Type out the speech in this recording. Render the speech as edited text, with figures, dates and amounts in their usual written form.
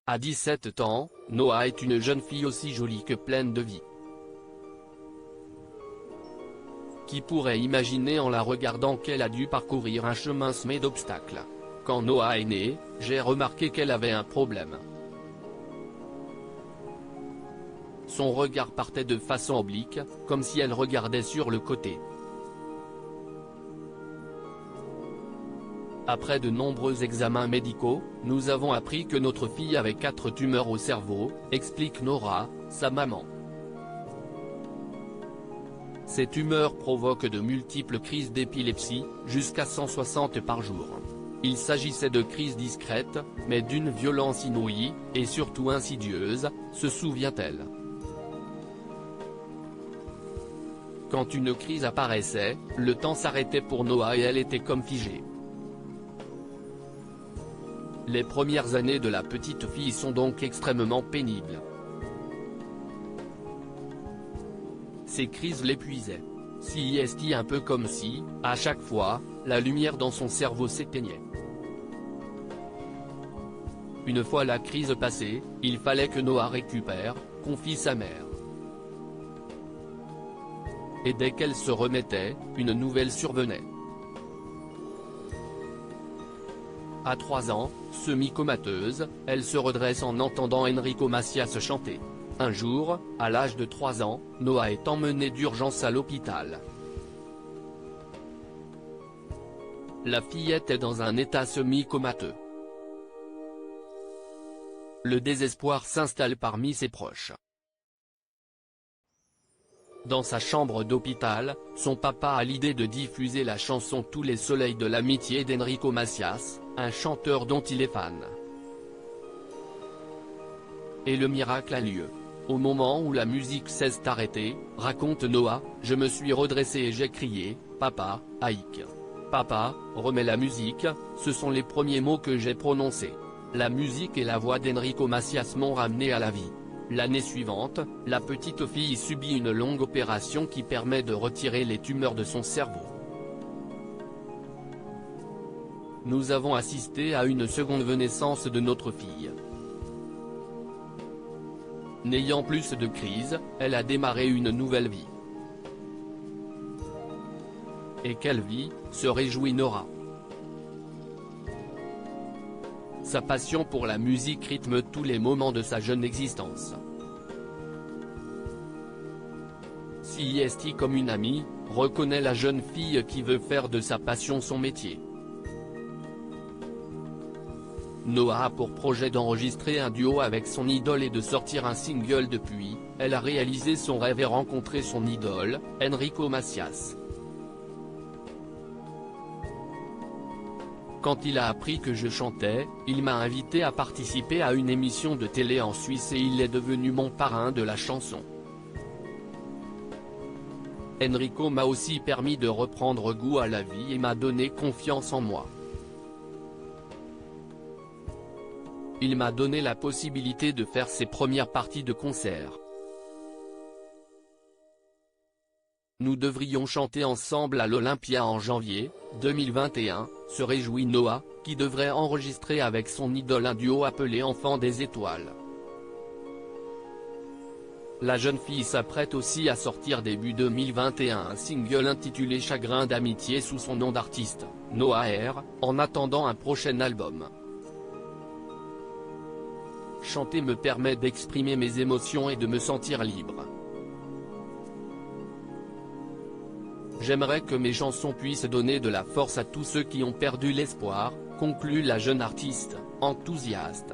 À 17 ans, Noah est une jeune fille aussi jolie que pleine de vie. Qui pourrait imaginer en la regardant qu'elle a dû parcourir un chemin semé d'obstacles? Quand Noah est née, j'ai remarqué qu'elle avait un problème. Son regard partait de façon oblique, comme si elle regardait sur le côté. Après de nombreux examens médicaux, nous avons appris que notre fille avait 4 tumeurs au cerveau, explique Nora, sa maman. Ces tumeurs provoquent de multiples crises d'épilepsie, jusqu'à 160 par jour. Il s'agissait de crises discrètes, mais d'une violence inouïe, et surtout insidieuse, se souvient-elle. Quand une crise apparaissait, le temps s'arrêtait pour Noah et elle était comme figée. Les premières années de la petite fille sont donc extrêmement pénibles. Ces crises l'épuisaient. Si est un peu comme si, à chaque fois, la lumière dans son cerveau s'éteignait. Une fois la crise passée, il fallait que Noah récupère, confie sa mère. Et dès qu'elle se remettait, une nouvelle survenait. À 3 ans, semi-comateuse, elle se redresse en entendant Enrico Macias chanter. Un jour, à l'âge de 3 ans, Noah est emmenée d'urgence à l'hôpital. La fillette est dans un état semi-comateux. Le désespoir s'installe parmi ses proches. Dans sa chambre d'hôpital, son papa a l'idée de diffuser la chanson Tous les soleils de l'amitié d'Enrico Macias, un chanteur dont il est fan. Et le miracle a lieu. Au moment où la musique s'est arrêtée, raconte Noah, je me suis redressé et j'ai crié, « Papa, Aïk. Papa, remets la musique », ce sont les premiers mots que j'ai prononcés. La musique et la voix d'Enrico Macias m'ont ramené à la vie. L'année suivante, la petite fille subit une longue opération qui permet de retirer les tumeurs de son cerveau. Nous avons assisté à une seconde naissance de notre fille. N'ayant plus de crise, elle a démarré une nouvelle vie. Et quelle vie, se réjouit Nora. Sa passion pour la musique rythme tous les moments de sa jeune existence. Si est comme une amie, reconnaît la jeune fille qui veut faire de sa passion son métier. Noah a pour projet d'enregistrer un duo avec son idole et de sortir un single depuis, elle a réalisé son rêve et rencontré son idole, Enrico Macias. Quand il a appris que je chantais, il m'a invité à participer à une émission de télé en Suisse et il est devenu mon parrain de la chanson. Enrico m'a aussi permis de reprendre goût à la vie et m'a donné confiance en moi. Il m'a donné la possibilité de faire ses premières parties de concert. Nous devrions chanter ensemble à l'Olympia en janvier 2021, se réjouit Noah, qui devrait enregistrer avec son idole un duo appelé Enfants des étoiles. La jeune fille s'apprête aussi à sortir début 2021 un single intitulé Chagrin d'amitié sous son nom d'artiste, Noah R, en attendant un prochain album. Chanter me permet d'exprimer mes émotions et de me sentir libre. J'aimerais que mes chansons puissent donner de la force à tous ceux qui ont perdu l'espoir, conclut la jeune artiste, enthousiaste.